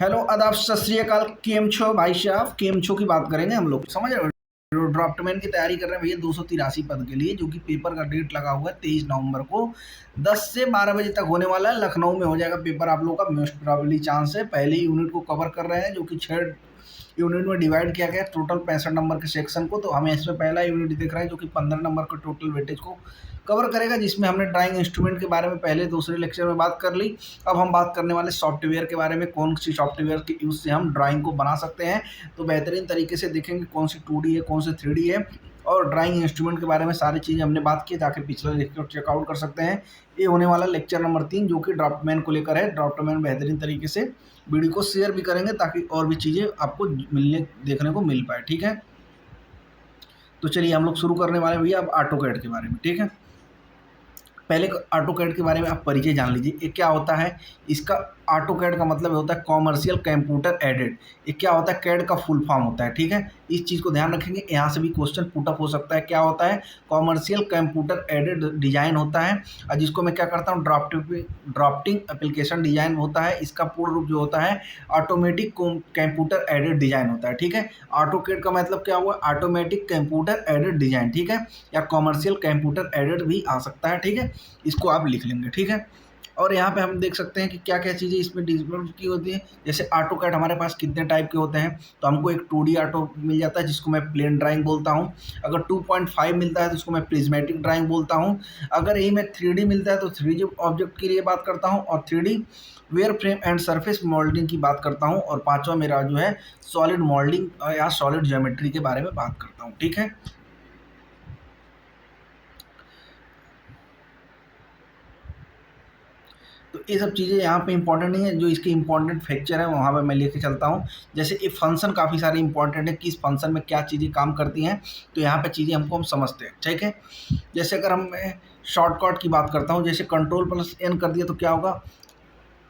Hello आदाब सत श्री अकाल। केम छो भाई साहब, केम छो की बात करेंगे हम लोग, समझ रहे हो। ड्राफ्टमैन की तैयारी कर रहे हैं भैया 283 पद के लिए, जो कि पेपर का डेट लगा हुआ है 23 नवंबर को 10 से 12 बजे तक होने वाला है। लखनऊ में हो जाएगा पेपर आप लोग का, मोस्ट प्रोबेबली चांस है। पहले यूनिट को कवर कर रहे हैं, जो कि 6 यूनिट में डिवाइड किया गया है, टोटल 65 नंबर के सेक्शन को। तो हमें इसमें पहला यूनिट दिख रहा है, जो कि 15 नंबर के टोटल वेटेज को कवर करेगा, जिसमें हमने ड्राइंग इंस्ट्रूमेंट के बारे में पहले दूसरे लेक्चर में बात कर ली। अब हम बात करने वाले सॉफ्टवेयर के बारे में, कौन सी सॉफ्टवेयर के यूज़ से हम ड्राइंग को बना सकते हैं। तो बेहतरीन तरीके से देखेंगे कौन सी 2D है, कौन सी 3D है, और ड्राइंग इंस्ट्रूमेंट के बारे में सारी चीज़ें हमने बात की, ताकि पिछला लेक्चर चेकआउट कर सकते हैं। ये होने वाला लेक्चर नंबर 3, जो कि ड्राफ्टमैन को लेकर है। ड्राफ्टमैन बेहतरीन तरीके से वीडियो को शेयर भी करेंगे, ताकि और भी चीज़ें आपको मिलने देखने को मिल पाए, ठीक है। तो चलिए हम लोग शुरू करने वाले हैं भैया अब ऑटोकैड के बारे में, ठीक है। पहले ऑटोकैड के बारे में आप परिचय जान लीजिए। ये क्या होता है, इसका ऑटोकैड का मतलब होता है कॉमर्शियल कंप्यूटर एडेड। ये क्या होता है, कैड का फुल फॉर्म होता है, ठीक है। इस चीज़ को ध्यान रखेंगे, यहाँ से भी क्वेश्चन पुटअप हो सकता है। क्या होता है, कॉमर्शियल कंप्यूटर एडेड डिजाइन होता है, और जिसको मैं क्या करता हूँ, ड्राफ्टिंग एप्लीकेशन डिजाइन होता है। इसका पूर्ण रूप जो होता है ऑटोमेटिक कंप्यूटर एडेड डिजाइन होता है, ठीक है। ऑटोकैड का मतलब क्या हुआ, ऑटोमेटिक कंप्यूटर एडेड डिजाइन, ठीक है, या कॉमर्शियल कंप्यूटर एडेड भी आ सकता है, ठीक है। इसको आप लिख लेंगे, ठीक है। और यहाँ पे हम देख सकते हैं कि क्या क्या चीज़ें इसमें डेवलप की होती है। जैसे ऑटोकैड हमारे पास कितने टाइप के होते हैं, तो हमको एक 2D ऑटो मिल जाता है, जिसको मैं प्लेन ड्राइंग बोलता हूँ। अगर 2.5 मिलता है तो उसको मैं प्रिज्मेटिक ड्राइंग बोलता हूँ। अगर यही में 3D मिलता है तो 3D ऑब्जेक्ट के लिए बात करता हूँ, और 3D wire frame and surface modelling की बात करता हूँ। और पांचवा मेरा जो है सॉलिड मॉडलिंग या सॉलिड ज्योमेट्री के बारे में बात करता हूँ, ठीक है। तो ये सब चीज़ें यहाँ पे इंपॉर्टेंट नहीं है, जो इसके इंपॉर्टेंट फैक्चर है वहाँ पे मैं लेके चलता हूँ। जैसे ये फंक्शन काफ़ी सारे इंपॉर्टेंट है कि इस फंक्शन में क्या चीज़ें काम करती हैं, तो यहाँ पे चीज़ें हमको हम समझते हैं, ठीक है। जैसे अगर हम शॉर्टकट की बात करता हूँ, जैसे Ctrl+N कर दिया तो क्या होगा,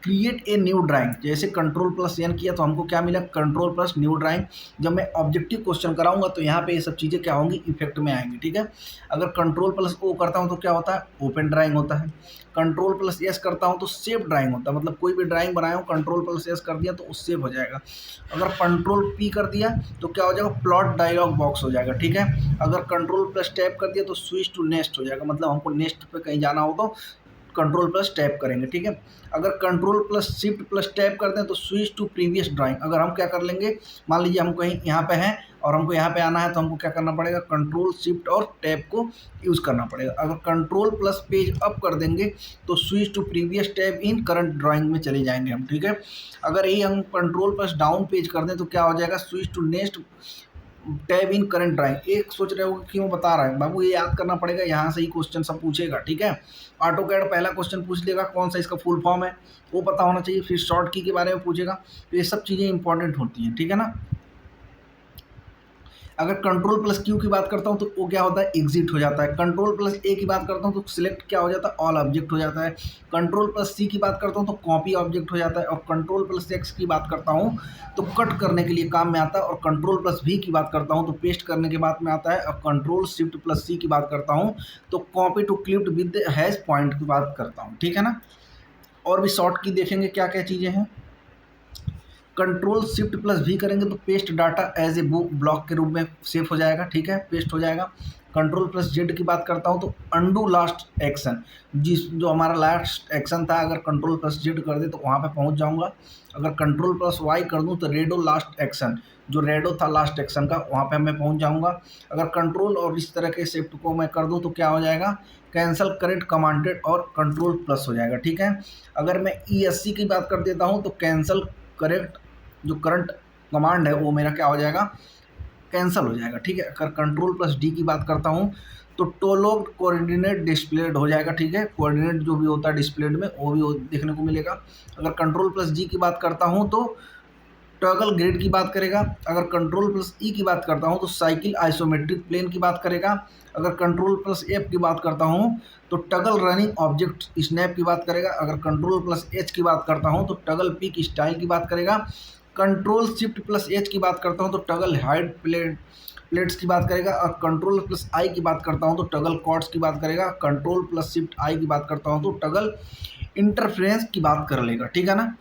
क्रिएट ए न्यू ड्राइंग। जैसे Ctrl+N किया तो हमको क्या मिला, Ctrl+न्यू ड्राइंग। जब मैं ऑब्जेक्टिव क्वेश्चन कराऊंगा तो यहाँ पे ये सब चीज़ें क्या होंगी, इफेक्ट में आएंगी, ठीक है। अगर Ctrl+O करता हूँ तो क्या होता है, ओपन ड्राइंग होता है। Ctrl+S करता हूँ तो सेव ड्राइंग होता है, मतलब कोई भी ड्राइंग बनाया हूँ Ctrl+S कर दिया तो उससे हो जाएगा। अगर Ctrl+P कर दिया तो क्या हो जाएगा, प्लॉट डायलॉग बॉक्स हो जाएगा, ठीक है। अगर Ctrl+Tab कर दिया तो स्विच टू नेक्स्ट हो जाएगा, मतलब हमको नेक्स्ट पे कहीं जाना हो तो Ctrl+Tab करेंगे, ठीक है। अगर Ctrl+Shift+Tab करते हैं तो स्विच टू प्रीवियस ड्राइंग। अगर हम क्या कर लेंगे, मान लीजिए हम कहीं यहाँ पे हैं और हमको यहाँ पे आना है, तो हमको क्या करना पड़ेगा, Ctrl+Shift और टैब को यूज़ करना पड़ेगा। अगर Ctrl+पेज अप कर देंगे तो switch to previous tab in current drawing में चले जाएंगे हम, ठीक है। अगर यही हम Ctrl+डाउन पेज कर दें तो क्या हो जाएगा, switch to next tab in current drawing. एक सोच रहे हो कि क्यों बता रहा है बाबू, ये याद करना पड़ेगा, यहाँ से ही क्वेश्चन सब पूछेगा, ठीक है। ऑटोकैड पहला क्वेश्चन पूछ लेगा कौन सा इसका फुल फॉर्म है, वो पता होना चाहिए। फिर शॉर्ट की के बारे में पूछेगा, तो ये सब चीज़ें इंपॉर्टेंट होती हैं, ठीक है ना। अगर Ctrl+Q की बात करता हूँ तो वो क्या होता है, एग्जिट हो जाता है। Ctrl+A की बात करता हूँ तो सिलेक्ट क्या हो जाता है, ऑल ऑब्जेक्ट हो जाता है। Ctrl+C की बात करता हूँ तो कॉपी ऑब्जेक्ट हो जाता है। और Ctrl+X की बात करता हूँ तो कट करने के लिए काम में आता है। और Ctrl+V की बात करता हूँ तो पेस्ट करने के बाद में आता है। और Ctrl+Shift+C की बात करता हूँ तो copy to clipped with hash point की बात करता हूँ, ठीक है ना। और भी शॉर्ट की देखेंगे क्या क्या चीज़ें हैं। Ctrl+Shift+V करेंगे तो paste data as a book block के रूप में सेव हो जाएगा, ठीक है, पेस्ट हो जाएगा। Ctrl+Z की बात करता हूँ तो अंडू लास्ट एक्शन, जो हमारा लास्ट एक्शन था, अगर Ctrl+Z कर दे तो वहाँ पे पहुँच जाऊँगा। अगर Ctrl+Y कर दूँ तो रेडो लास्ट एक्शन, जो रेडो था लास्ट एक्शन का, वहाँ पे मैं पहुँच जाऊँगा। अगर कंट्रोल और इस तरह के शिफ्ट को मैं कर दूँ तो क्या हो जाएगा, कैंसल करेक्ट कमांडेड और Ctrl+ हो जाएगा, ठीक है। अगर मैं ESC की बात कर देता हूँ तो कैंसल करेक्ट, जो करंट कमांड है वो मेरा क्या हो जाएगा, कैंसिल हो जाएगा, ठीक है। अगर Ctrl+D की बात करता हूँ तो टोलोग कोऑर्डिनेट डिस्प्लेड हो जाएगा, ठीक है। कोऑर्डिनेट जो भी होता है डिस्प्लेड में वो भी देखने को मिलेगा। अगर Ctrl+G की बात करता हूँ तो टॉगल ग्रिड की बात करेगा। अगर Ctrl+E की बात करता हूँ तो साइकिल आइसोमेट्रिक प्लेन की बात करेगा। अगर Ctrl+F की बात करता हूँ तो टगल रनिंग ऑब्जेक्ट स्नैप की बात करेगा। अगर Ctrl+H की बात करता हूँ तो टगल पिक स्टाइल की बात करेगा। Ctrl+Shift+H की बात करता हूँ तो टगल हाइड प्लेट्स की बात करेगा। और Ctrl+I की बात करता हूँ तो टगल कॉर्ड्स की बात करेगा। Ctrl+Shift+I की बात करता हूँ तो टगल इंटरफ्रेंस की बात कर लेगा, ठीक है ना।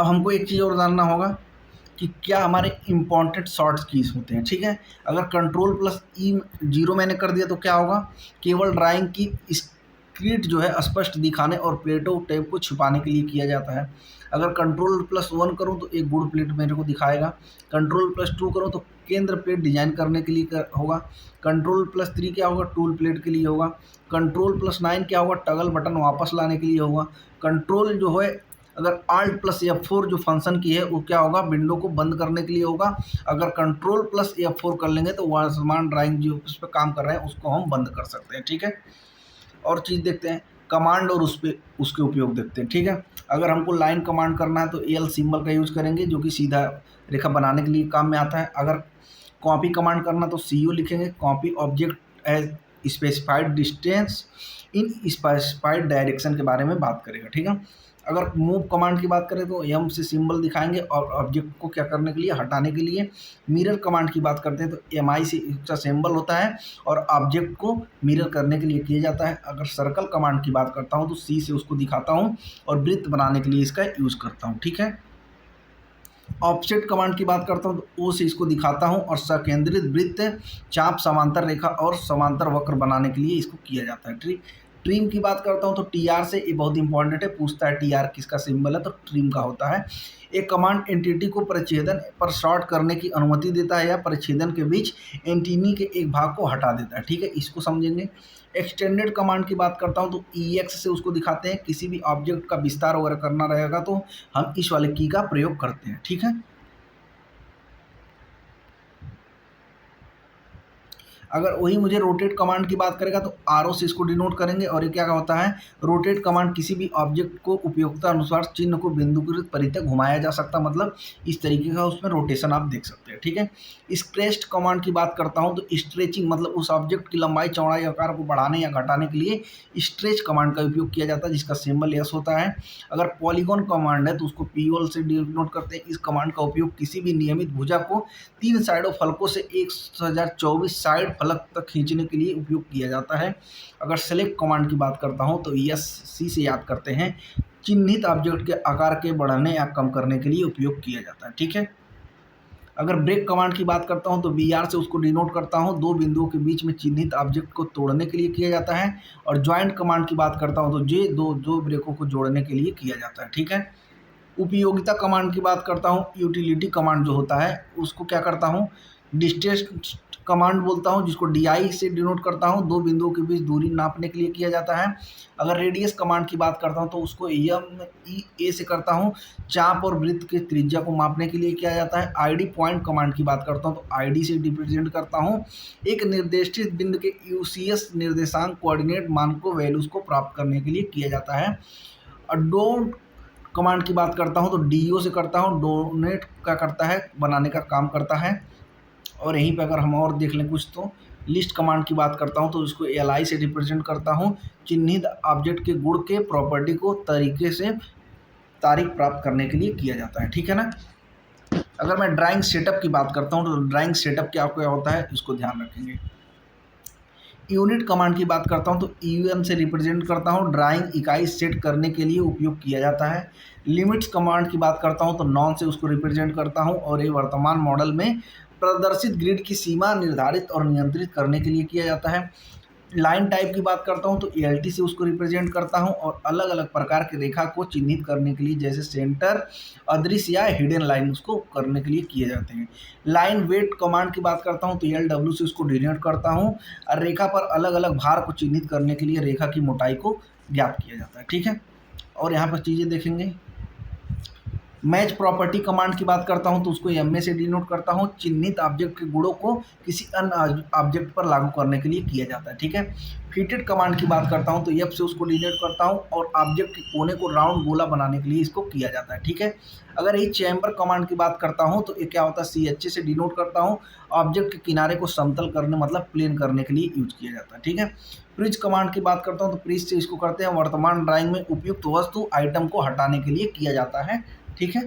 अब हमको एक चीज़ और जानना होगा कि क्या हमारे इम्पॉर्टेंट शॉर्ट्स कीज होते हैं, ठीक है। अगर कंट्रोल प्लस ई जीरो मैंने कर दिया तो क्या होगा, केवल ड्राइंग की स्क्रिप्ट जो है स्पष्ट दिखाने और प्लेटो टेप को छुपाने के लिए किया जाता है। अगर कंट्रोल प्लस वन करूँ तो एक गुड़ प्लेट मेरे को दिखाएगा। कंट्रोल प्लस टू करूँ तो केंद्र प्लेट डिजाइन करने के लिए होगा। कंट्रोल प्लस थ्री क्या होगा, टूल प्लेट के लिए होगा। कंट्रोल प्लस नाइन क्या होगा, टगल बटन वापस लाने के लिए होगा। कंट्रोल जो है अगर आल्ट प्लस F4 जो फंक्शन की है वो क्या होगा, विंडो को बंद करने के लिए होगा। अगर कंट्रोल प्लस F4 कर लेंगे तो वर्तमान ड्राइंग जो उस पर काम कर रहे हैं उसको हम बंद कर सकते हैं, ठीक है। और चीज़ देखते हैं, कमांड और उसके उपयोग देखते हैं, ठीक है। अगर हमको लाइन कमांड करना है तो एल सिंबल का यूज़ करेंगे जो कि सीधा रेखा बनाने के लिए काम में आता है। अगर कॉपी कमांड करना तो CO लिखेंगे, copy object as specified distance in specified direction के बारे में बात करेगा, ठीक है। अगर मूव कमांड की बात करें तो M से सिंबल दिखाएंगे और ऑब्जेक्ट को क्या करने के लिए, हटाने के लिए। मिरर कमांड की बात करते हैं तो MI से इसका सिंबल होता है और ऑब्जेक्ट को मिरर करने के लिए किया जाता है। अगर सर्कल कमांड की बात करता हूँ तो C से उसको दिखाता हूँ और वृत्त बनाने के लिए इसका यूज़ करता हूँ, ठीक है। ऑफसेट कमांड की बात करता हूँ तो O से इसको दिखाता हूँ और सकेंद्रित वृत्त, चाप, समांतर रेखा और समांतर वक्र बनाने के लिए इसको किया जाता है। ट्रिम की बात करता हूँ तो TR से, ये बहुत इंपॉर्टेंट है, पूछता है TR किसका सिंबल है तो ट्रिम का होता है। एक कमांड एंटिटी को परिच्छेदन पर शॉर्ट करने की अनुमति देता है या परिच्छेदन के बीच एंटिटी के एक भाग को हटा देता है, ठीक है, इसको समझेंगे। एक्सटेंडेड कमांड की बात करता हूँ तो EX से उसको दिखाते हैं, किसी भी ऑब्जेक्ट का विस्तार वगैरह करना रहेगा तो हम इस वाले की का प्रयोग करते हैं, ठीक है। अगर वही मुझे रोटेट कमांड की बात करेगा तो RO से इसको डिनोट करेंगे और ये क्या होता है, रोटेट कमांड किसी भी ऑब्जेक्ट को उपयोगिता अनुसार चिन्ह को बिंदुकृत परिधि घुमाया जा सकता, मतलब इस तरीके का उसमें रोटेशन आप देख सकते हैं, ठीक है। स्ट्रेच्ड कमांड की बात करता हूँ तो स्ट्रेचिंग मतलब उस ऑब्जेक्ट की लंबाई, चौड़ाई, आकार को बढ़ाने या घटाने के लिए स्ट्रेच कमांड का उपयोग किया जाता है जिसका सिंबल S होता है। अगर पॉलीगॉन कमांड है तो उसको POL से डिनोट करते हैं। इस कमांड का उपयोग किसी भी नियमित भुजा को 3 साइडों फलकों से 1024 साइड फलक तक खींचने के लिए उपयोग किया जाता है। अगर सेलेक्ट कमांड की बात करता हूं तो SC से याद करते हैं, चिन्हित ऑब्जेक्ट के आकार के बढ़ाने या कम करने के लिए उपयोग किया जाता है, ठीक है। अगर ब्रेक कमांड की बात करता हूं तो BR से उसको डिनोट करता हूं, दो बिंदुओं के बीच में चिन्हित ऑब्जेक्ट को तोड़ने के लिए किया जाता है। और ज्वाइंट कमांड की बात करता हूं तो जे दो ब्रेकों को जोड़ने के लिए किया जाता है, ठीक है। उपयोगिता कमांड की बात करता हूँ, यूटिलिटी कमांड जो होता है उसको क्या करता हूँ, डिस्टेंस कमांड बोलता हूँ जिसको DI से डिनोट करता हूँ, दो बिंदुओं के बीच दूरी नापने के लिए किया जाता है। अगर रेडियस कमांड की बात करता हूँ तो उसको MEA से करता हूँ, चाप और वृत्त के त्रिज्या को मापने के लिए किया जाता है। ID पॉइंट कमांड की बात करता हूँ तो ID से रिप्रेजेंट करता हूँ, एक निर्देशित बिंदु के UCS निर्देशांक कोऑर्डिनेट मान को वैल्यूज को प्राप्त करने के लिए किया जाता है। डोंट कमांड की बात करता हूं तो DO से करता हूं, डोनेट का करता है, बनाने का काम करता है। और यहीं पे अगर हम और देख लें कुछ तो लिस्ट कमांड की बात करता हूं तो उसको LI से रिप्रेजेंट करता हूं, चिन्हित ऑब्जेक्ट के गुण के प्रॉपर्टी को तरीके से तारीख प्राप्त करने के लिए किया जाता है, ठीक है ना। अगर मैं ड्राइंग सेटअप की बात करता हूँ तो ड्राइंग सेटअप क्या होता है इसको ध्यान रखेंगे। यूनिट कमांड की बात करता हूं तो EUM से रिप्रेजेंट करता हूं, ड्राइंग इकाई सेट करने के लिए उपयोग किया जाता है। लिमिट्स कमांड की बात करता हूं तो नॉन से उसको रिप्रेजेंट करता हूं और ये वर्तमान मॉडल में प्रदर्शित ग्रिड की सीमा निर्धारित और नियंत्रित करने के लिए किया जाता है। लाइन टाइप की बात करता हूं तो LT से उसको रिप्रेजेंट करता हूं और अलग अलग प्रकार की रेखा को चिन्हित करने के लिए जैसे सेंटर, अदृश्य या हिडन लाइन उसको करने के लिए किए जाते हैं। लाइन वेट कमांड की बात करता हूं तो LW से उसको डिनोट करता हूं और रेखा पर अलग अलग भार को चिन्हित करने के लिए रेखा की मोटाई को ज्ञात किया जाता है, ठीक है। और यहाँ पर चीज़ें देखेंगे, मैच प्रॉपर्टी कमांड की बात करता हूं तो उसको MA से डिनोट करता हूं, चिन्हित ऑब्जेक्ट के गुणों को किसी अन्य ऑब्जेक्ट पर लागू करने के लिए किया जाता है, ठीक है। फिटेड कमांड की बात करता हूं तो F से उसको डिनोट करता हूं और ऑब्जेक्ट के कोने को राउंड गोला बनाने के लिए इसको किया जाता है, ठीक है। अगर ये चैम्बर कमांड की बात करता हूं तो ये क्या होता है, CHA से डिनोट करता हूं, ऑब्जेक्ट के किनारे को समतल करने मतलब प्लेन करने के लिए यूज किया जाता है, ठीक है। प्रिज कमांड की बात करता हूं तो प्रिज से इसको करते हैं, वर्तमान ड्राइंग में उपयुक्त वस्तु आइटम को हटाने के लिए किया जाता है, ठीक है।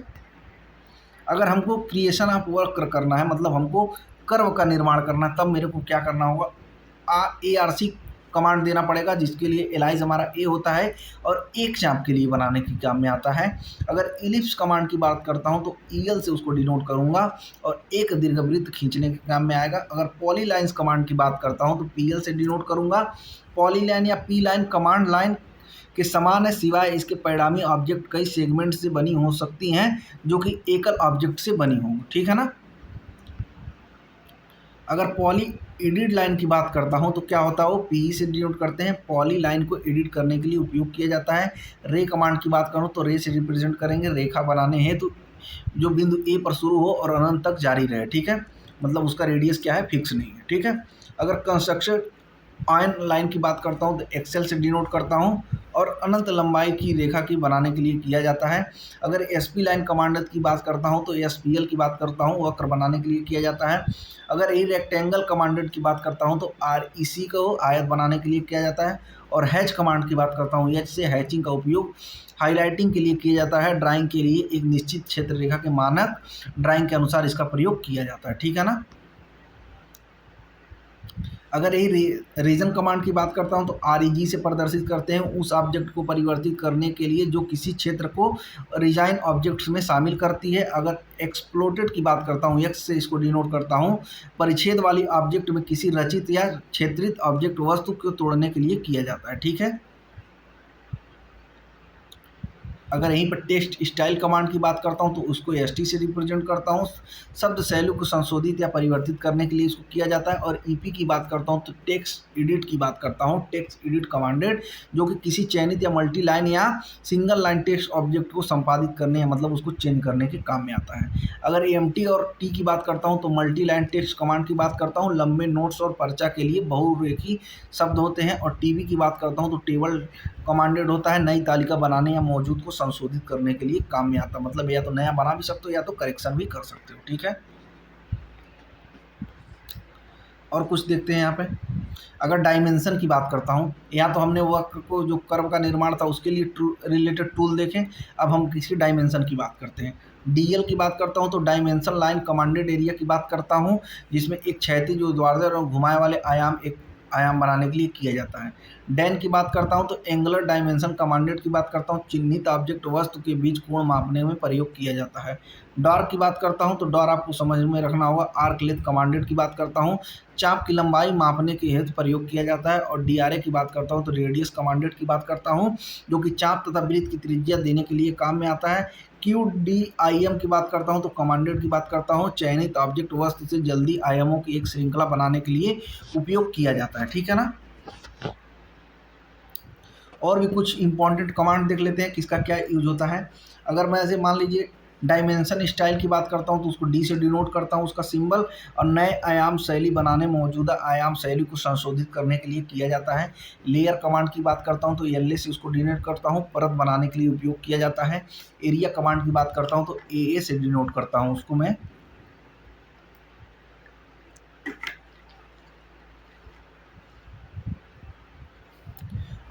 अगर हमको क्रिएशन ऑफ वर्क करना है मतलब हमको कर्व का निर्माण करना है तब मेरे को क्या करना होगा, ARC कमांड देना पड़ेगा, जिसके लिए एलाइज हमारा ए होता है और एक चाप के लिए बनाने के काम में आता है। अगर इलिप्स कमांड की बात करता हूँ तो ईएल से उसको डिनोट करूँगा और एक दीर्घवृत्त खींचने के काम में आएगा। अगर पॉलीलाइंस कमांड की बात करता हूँ तो पीएल से डिनोट करूँगा। पॉलीलाइन या पी लाइन कमांड लाइन के समान है, सिवाय इसके परिणामी ऑब्जेक्ट कई सेगमेंट से बनी हो सकती हैं जो कि एकल ऑब्जेक्ट से बनी होंगी, ठीक है ना। अगर पॉली एडिट लाइन की बात करता हूं तो क्या होता है, वो पी से डिनोट करते हैं। पॉली लाइन को एडिट करने के लिए उपयोग किया जाता है। रे कमांड की बात करूं तो रे से रिप्रेजेंट करेंगे, रेखा बनाने हेतु जो बिंदु ए पर शुरू हो और अनंत तक जारी रहे, ठीक है, मतलब उसका रेडियस क्या है, फिक्स नहीं है, ठीक है। अगर कंस्ट्रक्शन आयन लाइन की बात करता हूँ तो एक्सेल से डिनोट करता हूँ और अनंत लंबाई की रेखा की बनाने के लिए किया जाता है। अगर एसपी लाइन कमांडर की बात करता हूँ तो एसपीएल की बात करता हूँ, वक्र बनाने के लिए किया जाता है। अगर ए रेक्टेंगल कमांडेड की बात करता हूँ तो आरईसी को आयत बनाने के लिए किया जाता है। और हैच कमांड की बात करता हूँ, एच से हैचिंग का उपयोग हाईलाइटिंग के लिए किया जाता है। ड्राइंग के लिए एक निश्चित क्षेत्र रेखा के मानक ड्राइंग के अनुसार इसका प्रयोग किया जाता है, ठीक है ना। अगर यही रीजन कमांड की बात करता हूं तो आरईजी से प्रदर्शित करते हैं उस ऑब्जेक्ट को परिवर्तित करने के लिए जो किसी क्षेत्र को रीजाइन ऑब्जेक्ट्स में शामिल करती है। अगर एक्सप्लोटेड की बात करता हूं, एक्स से इसको डिनोट करता हूं, परिच्छेद वाली ऑब्जेक्ट में किसी रचित या क्षेत्रित ऑब्जेक्ट वस्तु को तोड़ने के लिए किया जाता है, ठीक है। अगर यहीं पर टेक्स्ट स्टाइल कमांड की बात करता हूं तो उसको एसटी से रिप्रेजेंट करता हूं। शब्द शैली को संशोधित या परिवर्तित करने के लिए इसको किया जाता है। और ईपी की बात करता हूं तो टेक्स्ट एडिट की बात करता हूं, टेक्स्ट एडिट कमांडेड, जो कि किसी चयनित या मल्टी लाइन या सिंगल लाइन टेक्स्ट ऑब्जेक्ट को संपादित करने या मतलब उसको चेंज करने के काम में आता है। अगर एमटी और टी की बात करता हूं तो मल्टी लाइन टेक्स्ट कमांड की बात करता हूं, लंबे नोट्स और पर्चा के लिए बहुरेखी शब्द होते हैं। और टीबी की बात करता हूं तो टेबल कमांडेड होता है, नई तालिका बनाने या मौजूद को संशोधित करने के लिए काम में आता है, मतलब या तो नया बना भी सकते हो या तो करेक्शन भी कर सकते हो, ठीक है। और कुछ देखते हैं यहाँ पे। अगर डायमेंशन की बात करता हूँ, या तो हमने वक्र को जो कर्व का निर्माण था उसके लिए रिलेटेड टूल देखें, अब हम किसी डायमेंशन की बात करते हैं। डीएल की बात करता हूँ तो डायमेंशन लाइन कमांडेड एरिया की बात करता हूँ, जिसमें एक क्षैतिज ऊर्ध्वाधर और घुमाए वाले आयाम एक आयाम बनाने के लिए किया जाता है। डैन की बात करता हूं तो एंगुलर डायमेंशन कमांडेड की बात करता हूं, चिन्हित ऑब्जेक्ट वस्तु के बीच कोण मापने में प्रयोग किया जाता है। डॉर की बात करता हूं तो डॉर आपको समझ में रखना होगा। आर्क लेंथ कमांडेड की बात करता हूं, चाप की लंबाई मापने के हेतु प्रयोग किया जाता है। और डीआरए की बात करता हूं तो रेडियस कमांडेड की बात करता हूं, जो कि चाप तथा वृत्त की त्रिज्या देने के लिए काम में आता है। QDIM की बात करता हूं तो कमांडेड की बात करता हूं, चयनित ऑब्जेक्ट वस्तु से जल्दी आयामों की एक श्रृंखला बनाने के लिए उपयोग किया जाता है, ठीक है ना। और भी कुछ इंपॉर्टेंट कमांड देख लेते हैं किसका क्या यूज होता है। अगर मैं ऐसे मान लीजिए डायमेंशन स्टाइल की बात करता हूं तो उसको डी से डिनोट करता हूं उसका सिंबल, और नए आयाम शैली बनाने मौजूदा आयाम शैली को संशोधित करने के लिए किया जाता है। लेयर कमांड की बात करता हूं तो एल से उसको डिनोट करता हूं, परत बनाने के लिए उपयोग किया जाता है। एरिया कमांड की बात करता हूं तो ए से डिनोट करता हूं उसको मैं।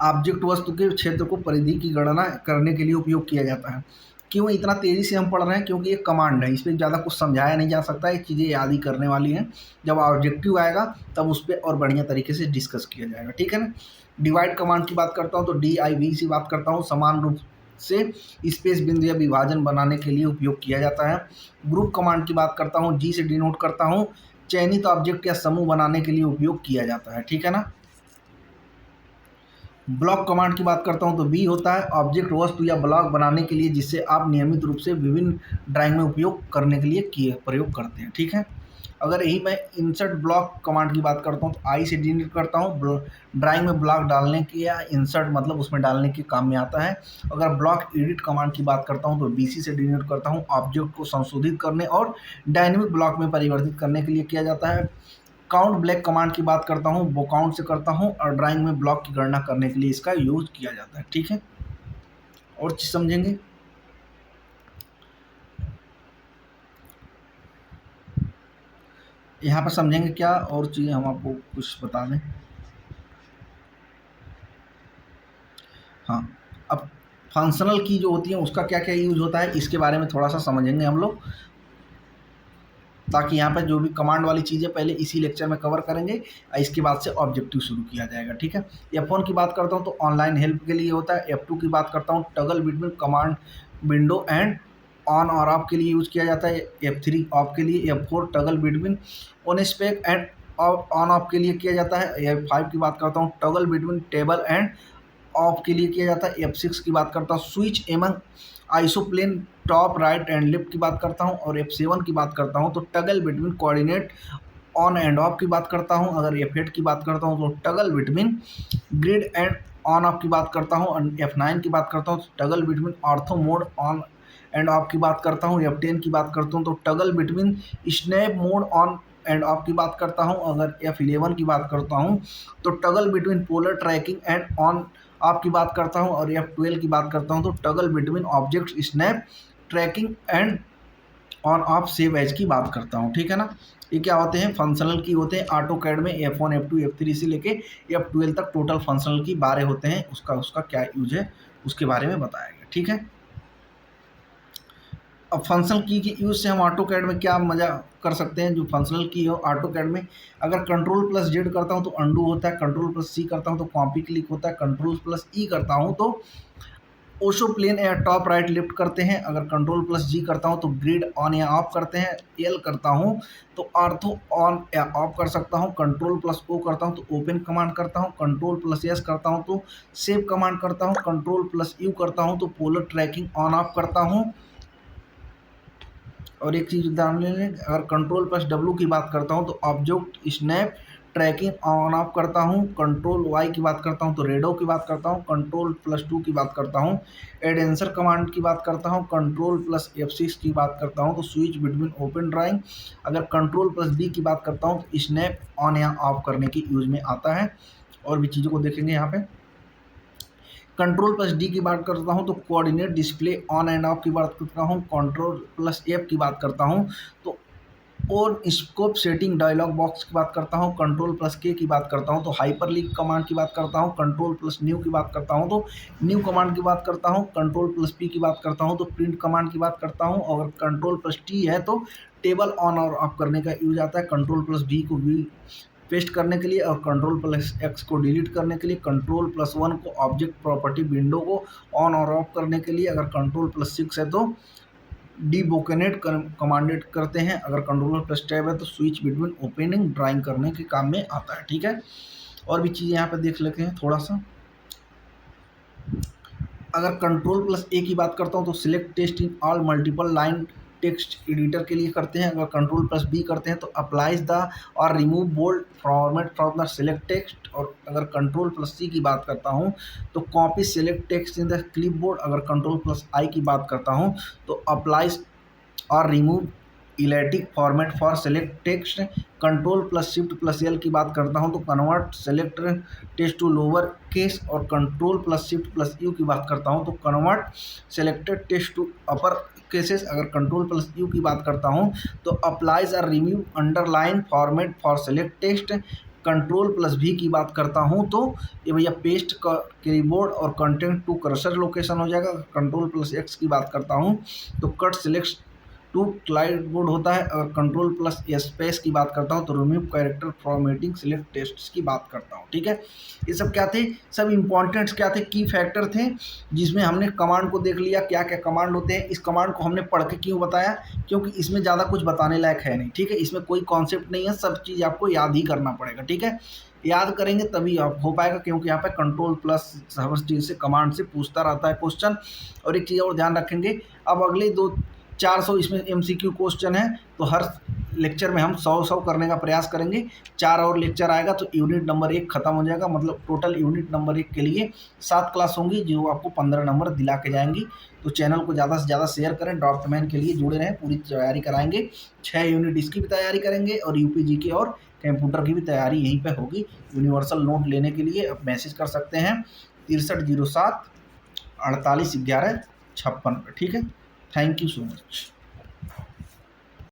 ऑब्जेक्ट वस्तु के क्षेत्र को परिधि की गणना करने के लिए उपयोग किया जाता है। क्यों इतना तेज़ी से हम पढ़ रहे हैं, क्योंकि ये कमांड है, इस पर ज़्यादा कुछ समझाया नहीं जा सकता, ये चीज़ें याद ही करने वाली हैं। जब ऑब्जेक्टिव आएगा तब उस पर और बढ़िया तरीके से डिस्कस किया जाएगा, ठीक है ना। डिवाइड कमांड की बात करता हूँ तो DIV से बात करता हूँ, समान रूप से स्पेस बिंदु या विभाजन बनाने के लिए उपयोग किया जाता है। ग्रुप कमांड की बात करता हूँ, G से डिनोट करता हूँ, चयनित ऑब्जेक्ट या समूह बनाने के लिए उपयोग किया जाता है, ठीक है ना। ब्लॉक कमांड की बात करता हूं तो बी होता है ऑब्जेक्ट वस्तु या ब्लॉक बनाने के लिए, जिससे आप नियमित रूप से विभिन्न ड्राइंग में उपयोग करने के लिए प्रयोग करते हैं, ठीक है। अगर यही मैं इंसर्ट ब्लॉक कमांड की बात करता हूं तो आई से डिनोट करता हूं, ड्राइंग में ब्लॉक डालने की या इंसर्ट मतलब उसमें डालने के काम में आता है। अगर ब्लॉक एडिट कमांड की बात करता हूं तो BC से डिनोट करता हूं, ऑब्जेक्ट को संशोधित करने और डायनेमिक ब्लॉक में परिवर्तित करने के लिए किया जाता है। काउंट ब्लैक कमांड की बात करता हूँ, वो काउंट से करता हूँ और ड्राइंग में ब्लॉक की गणना करने के लिए इसका यूज किया जाता है, ठीक है। और चीज समझेंगे, यहाँ पर समझेंगे क्या और चीज़ें हम आपको कुछ बता दें। हाँ, अब फंक्शनल की जो होती है उसका क्या क्या यूज होता है इसके बारे में थोड़ा सा समझेंगे हम लोग। ताकि यहाँ पे जो भी कमांड वाली चीज़ें पहले इसी लेक्चर में कवर करेंगे, इसके बाद से ऑब्जेक्टिव शुरू किया जाएगा, ठीक है। F1 की बात करता हूँ तो ऑनलाइन हेल्प के लिए होता है। F2 की बात करता हूँ toggle between command window and on और ऑफ के लिए यूज किया जाता है। F3 ऑफ के लिए। F4 toggle between on spec and on off के लिए किया जाता है। F5 की बात करता हूँ toggle between table end of के लिए किया जाता है। F6 की बात करता हूँ switch among isoplane top right and left की बात करता हूँ। और F7 की बात करता हूँ तो toggle between coordinate on end of की बात करता हूँ। अगर F8 की बात करता हूँ तो toggle between grid and on off की बात करता हूँ। और F9 की बात करता हूँ तो toggle between ortho mode on end of की बात करता हूँ। F10 की बात करता हूँ तो toggle between snap mode on end of की बात करता हूँ। अगर F11 की बात करता हूँ तो toggle between polar tracking and on off की बात करता हूँ। और F12 की बात करता हूँ तो toggle between object snap tracking and on off save as की बात करता हूँ, ठीक है ना। ये क्या होते हैं, फंक्शनल की होते हैं। ऑटोकैड में F1 F2 F3 से लेके F12 तक टोटल फंक्शनल की 12 होते हैं। उसका क्या यूज है उसके बारे में बताया गया, ठीक है। अब फंक्शनल की के यूज से हम ऑटोकैड में क्या मजा कर सकते हैं। जो फंक्शनल की हो ऑटोकैड में, अगर कंट्रोल+Z करता हूं तो अंडू होता है, कंट्रोल+C करता हूं तो कॉपी क्लिक होता है, कंट्रोल+E करता हूं तो ओशो प्लेन या टॉप राइट लेफ्ट करते हैं। अगर कंट्रोल+G करता हूं तो ग्रिड ऑन या ऑफ करते हैं। L करता हूं तो ऑर्थो ऑन या ऑफ कर सकता हूं। कंट्रोल+O करता हूं तो ओपन कमांड करता हूं। कंट्रोल+S करता हूं तो सेव कमांड करता हूं। कंट्रोल+U करता हूं तो पोलर ट्रैकिंग ऑन ऑफ करता हूं। और एक चीज़ ध्यान ले लें, अगर कंट्रोल+W की बात करता हूँ तो object snap tracking on off करता हूँ। कंट्रोल+Y की बात करता हूँ तो रेडो की बात करता हूँ। कंट्रोल+2 की बात करता हूँ एडेंसर कमांड की बात करता हूँ। कंट्रोल+F6 की बात करता हूँ तो स्विच बिटवीन ओपन ड्राइंग। अगर कंट्रोल+B की बात करता हूँ तो स्नैप ऑन या ऑफ करने की यूज में आता है। और भी चीज़ों को देखेंगे यहाँ पे। कंट्रोल+D की बात करता हूँ तो coordinate display on end of की बात करता हूँ। कंट्रोल+F की बात करता हूँ तो और स्कोप सेटिंग डायलॉग बॉक्स की बात करता हूँ। कंट्रोल+K की बात करता हूँ तो हाइपरलिंक कमांड की बात करता हूँ। कंट्रोल+न्यू की बात करता हूँ तो न्यू कमांड की बात करता हूँ। कंट्रोल+P की बात करता हूँ तो प्रिंट कमांड की बात करता हूँ। और कंट्रोल+T है तो टेबल ऑन और ऑफ करने का यूज आता है। कंट्रोल+V को भी पेस्ट करने के लिए और कंट्रोल+X को डिलीट करने के लिए। कंट्रोल+1 को ऑब्जेक्ट प्रॉपर्टी विंडो को ऑन और ऑफ करने के लिए। अगर कंट्रोल+6 है तो डीबोकेनेट कमांडेड करते हैं। अगर कंट्रोल+टैब है तो स्विच बिटवीन ओपनिंग ड्राइंग करने के काम में आता है, ठीक है। और भी चीज़ें यहाँ पे देख लेते हैं थोड़ा सा। अगर कंट्रोल+A की बात करता हूँ तो select text in all multiple line text editor के लिए करते हैं। अगर कंट्रोल+B करते हैं तो अप्लाइज द और remove bold format from the select text. और अगर कंट्रोल+C की बात करता हूं तो copy select text in the clipboard. अगर कंट्रोल+I की बात करता हूं तो अप्लाइज और रिमूव इलेटिक फॉर्मेट फॉर सेलेक्ट टेक्स्ट। कंट्रोल+Shift+L की बात करता हूं तो convert select text to lower case. और कंट्रोल+Shift+U की बात करता हूं तो convert selected text to upper cases. अगर कंट्रोल+U की बात करता हूं तो अप्लाइज और remove underline format for select text. कंट्रोल+V की बात करता हूं तो ये भैया पेस्ट का कीबोर्ड और कंटेंट टू कर्सर लोकेशन हो जाएगा। कंट्रोल+X की बात करता हूं तो cut select to clipboard होता है। अगर कंट्रोल+S की बात करता हूँ तो remove character formatting select text की बात करता हूँ, ठीक है। ये सब क्या थे, सब इंपॉर्टेंट्स क्या थे, की फैक्टर थे, जिसमें हमने कमांड को देख लिया क्या क्या कमांड होते हैं। इस कमांड को हमने पढ़ के क्यों बताया, क्योंकि इसमें ज़्यादा कुछ बताने लायक है नहीं, ठीक है। इसमें कोई कॉन्सेप्ट नहीं है, सब चीज़ आपको याद ही करना पड़ेगा, ठीक है। याद करेंगे तभी आप हो पाएगा, क्योंकि यहाँ पे कंट्रोल+ हर चीज़ से कमांड से पूछता रहता है क्वेश्चन। और एक चीज़ और ध्यान रखेंगे, अब अगले 400 इसमें MCQ क्वेश्चन है, तो हर लेक्चर में हम 100 करने का प्रयास करेंगे। 4 और लेक्चर आएगा तो यूनिट नंबर 1 खत्म हो जाएगा। मतलब टोटल यूनिट नंबर 1 के लिए 7 क्लास होंगी जो आपको 15 नंबर दिला के जाएंगी। तो चैनल को ज़्यादा से ज़्यादा शेयर करें, ड्राफ्टमैन के लिए जुड़े रहें, पूरी तैयारी कराएंगे। 6 यूनिट इसकी भी तैयारी करेंगे और UPG की और कंप्यूटर की भी तैयारी यहीं पर होगी। यूनिवर्सल नोट लेने के लिए आप मैसेज कर सकते हैं 6307 48 11 56 पर, ठीक है। Thank you so much.